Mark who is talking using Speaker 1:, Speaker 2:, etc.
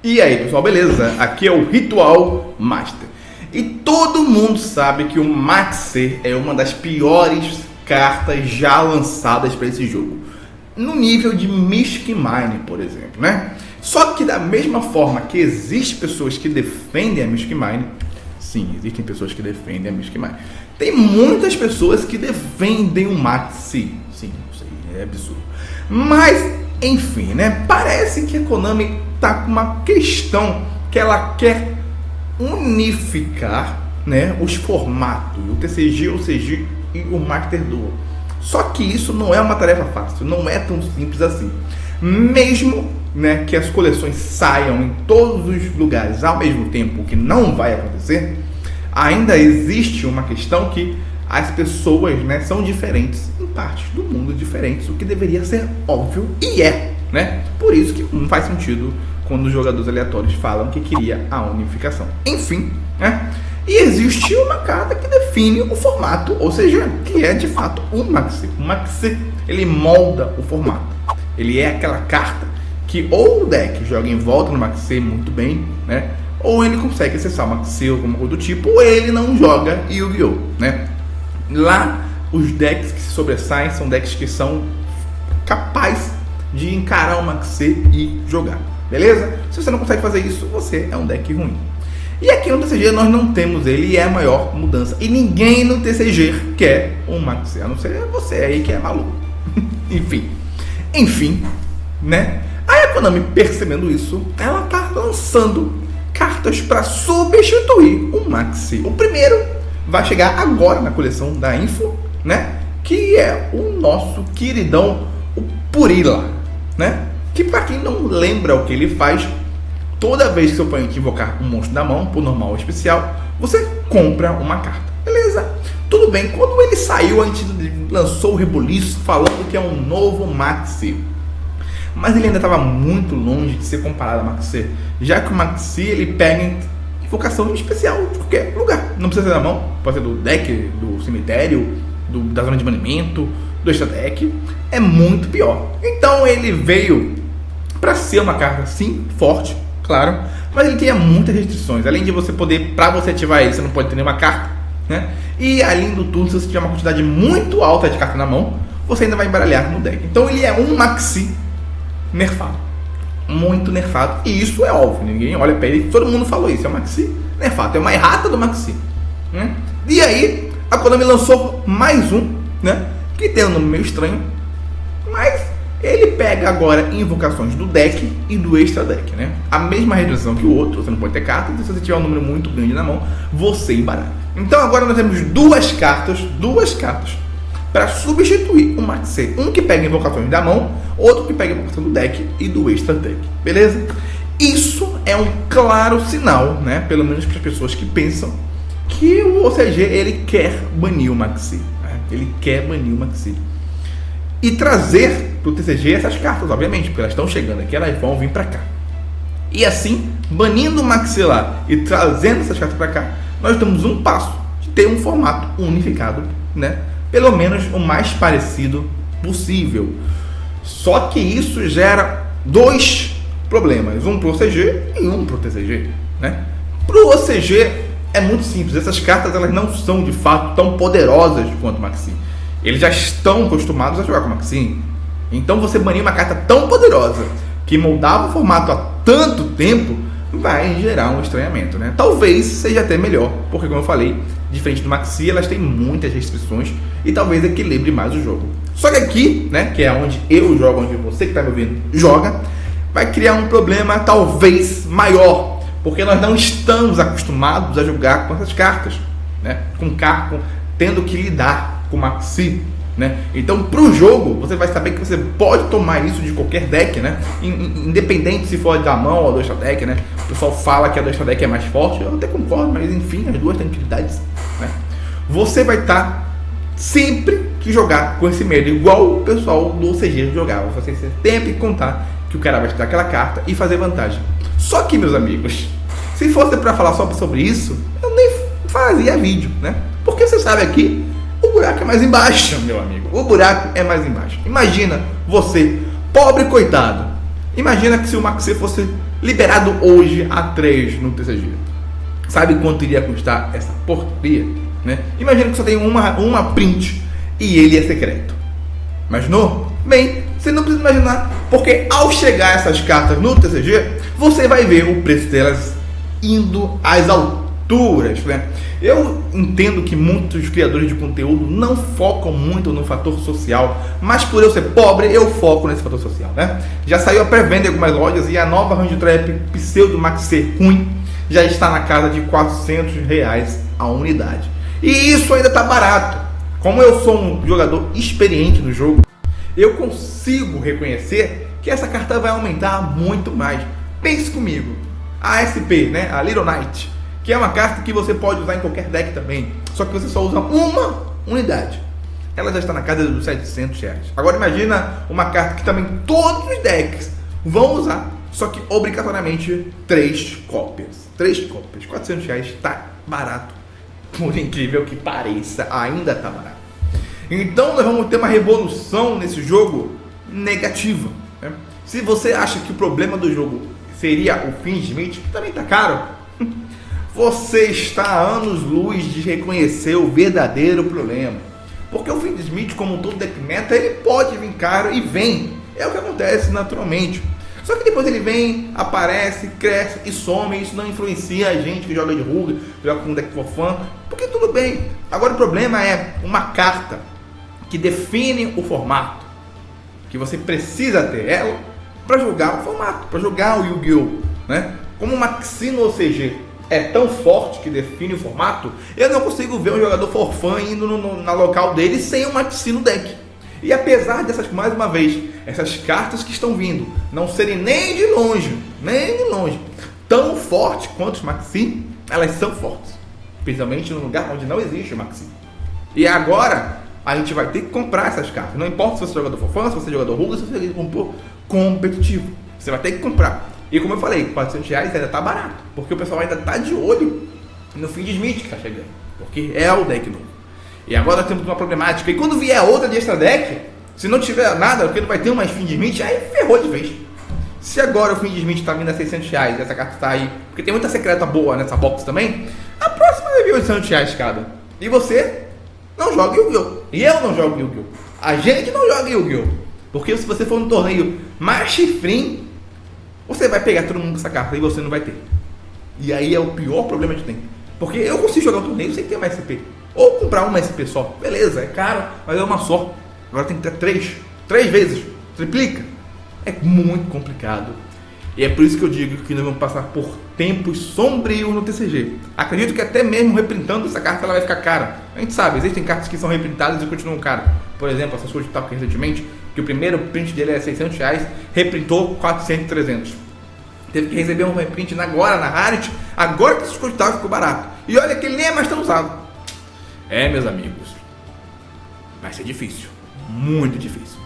Speaker 1: E aí pessoal, beleza? Aqui é o Ritual Master. E todo mundo sabe que o Maxi é uma das piores cartas já lançadas para esse jogo, no nível de Mystic Mine, por exemplo, né? Só que da mesma forma que existem pessoas que defendem a Mystic Mine, sim, existem pessoas que defendem a Mystic Mine, tem muitas pessoas que defendem o Maxi. Sim, isso aí é absurdo. Mas, enfim, né? Parece que a Konami tá com uma questão que ela quer unificar, né, os formatos, o TCG, o CG e o Master Duel. Só que isso não é uma tarefa fácil, não é tão simples assim. Mesmo, né, que as coleções saiam em todos os lugares ao mesmo tempo, o que não vai acontecer, ainda existe uma questão que as pessoas, né, são diferentes em partes do mundo diferentes, o que deveria ser óbvio e é, né? Por isso que não faz sentido quando os jogadores aleatórios falam que queria a unificação. Enfim, né? E existe uma carta que define o formato, ou seja, que é de fato o Maxi. O Maxi, ele molda o formato. Ele é aquela carta que ou o deck joga em volta no Maxi muito bem, né? Ou ele consegue acessar o Maxi ou alguma coisa do tipo, ou ele não joga Yu-Gi-Oh, né? Lá, os decks que se sobressaem são decks que são capazes de encarar o Maxi e jogar. Beleza? Se você não consegue fazer isso, você é um deck ruim. E aqui no TCG nós não temos ele e é a maior mudança. E ninguém no TCG quer um Maxi, a não ser você aí que é maluco. Enfim, né? Aí a Konami, percebendo isso, ela tá lançando cartas para substituir o Maxi. O primeiro vai chegar agora na coleção da Info, né? Que é o nosso queridão, o Purila, né? Que para quem não lembra o que ele faz, toda vez que seu oponente invocar um monstro da mão, por normal ou especial, você compra uma carta. Beleza? Tudo bem, quando ele saiu, a gente lançou o rebuliço falando que é um novo Maxi. Mas ele ainda estava muito longe de ser comparado a Maxi, já que o Maxi ele pega invocação especial de qualquer lugar. Não precisa ser da mão, pode ser do deck, do cemitério, da zona de banimento, do extra deck. É muito pior. Então ele veio para ser uma carta, sim, forte, claro, mas ele tinha muitas restrições. Além de você poder, para você ativar ele, você não pode ter nenhuma carta, né? E além do tudo, se você tiver uma quantidade muito alta de carta na mão, você ainda vai embaralhar no deck. Então ele é um Maxi nerfado, muito nerfado, e isso é óbvio, ninguém olha para ele, todo mundo falou isso, é um Maxi nerfado, é uma errata do Maxi, né? E aí, a Konami lançou mais um, né? Que tem um nome meio estranho, mas ele pega agora invocações do deck e do extra deck, né? A mesma restrição que o outro, você não pode ter carta, então se você tiver um número muito grande na mão, você embaralha. Então agora nós temos duas cartas para substituir o Maxi. Um que pega invocações da mão, outro que pega invocação do deck e do extra deck, beleza? Isso é um claro sinal, né? Pelo menos para as pessoas que pensam que o OCG ele quer banir o Maxi, né? Ele quer banir o Maxi e trazer para o TCG essas cartas, obviamente, porque elas estão chegando aqui, elas vão vir para cá. E assim, banindo o Maxi lá e trazendo essas cartas para cá, nós damos um passo de ter um formato unificado, né? Pelo menos o mais parecido possível. Só que isso gera dois problemas, um para o OCG e um para o TCG, né? Para o OCG é muito simples, essas cartas elas não são de fato tão poderosas quanto o Maxi. Eles já estão acostumados a jogar com o Maxi. Então você banir uma carta tão poderosa que moldava o formato há tanto tempo vai gerar um estranhamento, né? Talvez seja até melhor, porque como eu falei, diferente do Maxi, elas têm muitas restrições e talvez equilibre mais o jogo. Só que aqui, né, que é onde eu jogo, onde você que está me ouvindo joga, vai criar um problema talvez maior, porque nós não estamos acostumados a jogar com essas cartas, né? Tendo que lidar com o Maxi, né? Então pro jogo você vai saber que você pode tomar isso de qualquer deck, né? Independente se for da mão ou do extra deck, né? O pessoal fala que a do extra deck é mais forte, eu até concordo, mas enfim, as duas têm utilidades, né? Você vai estar sempre que jogar com esse medo, igual o pessoal do OCG jogava. Você tem que contar que o cara vai te dar aquela carta e fazer vantagem. Só que, meus amigos, se fosse para falar só sobre isso, eu nem fazia vídeo, né? Porque você sabe aqui, o buraco é mais embaixo, meu amigo. O buraco é mais embaixo. Imagina você, pobre coitado, Imagina que se o Maxi fosse liberado hoje a 3 no TCG. Sabe quanto iria custar essa porcaria? Né? Imagina que só tem uma print e ele é secreto. Imaginou? Bem, você não precisa imaginar, porque ao chegar essas cartas no TCG, você vai ver o preço delas indo às alturas, né? Eu entendo que muitos criadores de conteúdo não focam muito no fator social, mas por eu ser pobre, eu foco nesse fator social, né? Já saiu a pré-venda em algumas lojas e a nova Hand Trap Pseudo Maxi ruim já está na casa de R$400 a unidade. E isso ainda está barato. Como eu sou um jogador experiente no jogo, eu consigo reconhecer que essa carta vai aumentar muito mais. Pense comigo, a SP, né? A Little Knight, que é uma carta que você pode usar em qualquer deck também, só que você só usa uma unidade. Ela já está na casa dos R$700. Agora imagina uma carta que também todos os decks vão usar, só que obrigatoriamente 3 cópias. 3 cópias, R$400 está barato. Por incrível que pareça, ainda está barato. Então nós vamos ter uma revolução nesse jogo negativa, né? Se você acha que o problema do jogo seria o Fiendsmith, que também está caro, você está a anos-luz de reconhecer o verdadeiro problema. Porque o Fiendsmith, como todo deck meta, ele pode vir caro e vem. É o que acontece naturalmente. Só que depois ele vem, aparece, cresce e some. Isso não influencia a gente que joga de Ruga, joga com deck for fun, porque tudo bem. Agora o problema é uma carta que define o formato, que você precisa ter ela para jogar o formato, para jogar o Yu-Gi-Oh! Né? Como o Maxi no OCG é tão forte que define o formato, eu não consigo ver um jogador for fun indo na local dele sem o Maxi no deck. E apesar dessas, mais uma vez, essas cartas que estão vindo não serem nem de longe tão fortes quanto os Maxi, elas são fortes, principalmente no lugar onde não existe o Maxi. E agora a gente vai ter que comprar essas cartas. Não importa se você é jogador for fun, se você é jogador Ruga, se você é jogador competitivo, você vai ter que comprar. E como eu falei, R$400 ainda está barato, porque o pessoal ainda está de olho no Fiendsmith que está chegando, porque é o deck novo. E agora temos uma problemática, e quando vier outra de extra deck, se não tiver nada, porque não vai ter mais Fiendsmith, aí ferrou de vez. Se agora o Fiendsmith está vindo a R$600 e essa carta está aí, porque tem muita secreta boa nessa box também, a próxima vai vir R$800 cada. E você não joga Yu-Gi-Oh! E eu não jogo Yu-Gi-Oh! A gente não joga Yu-Gi-Oh! Porque se você for no torneio mais chifrinho, você vai pegar todo mundo com essa carta e você não vai ter. E aí é o pior problema que tem. Porque eu consigo jogar o torneio sem ter uma SP. Ou comprar uma SP só. Beleza, é caro, mas é uma só. Agora tem que ter 3 vezes. Triplica. É muito complicado. E é por isso que eu digo que nós vamos passar por tempos sombrios no TCG. Acredito que até mesmo reprintando essa carta ela vai ficar cara. A gente sabe, existem cartas que são reprintadas e continuam caras. Por exemplo, essas coisas de Talk recentemente, que o primeiro print dele é R$600, reprintou 400, 300. Teve que receber um reprint agora na Rarit, agora que esse codital ficou barato. E olha que ele nem é mais tão usado. É, meus amigos, vai ser difícil, muito difícil.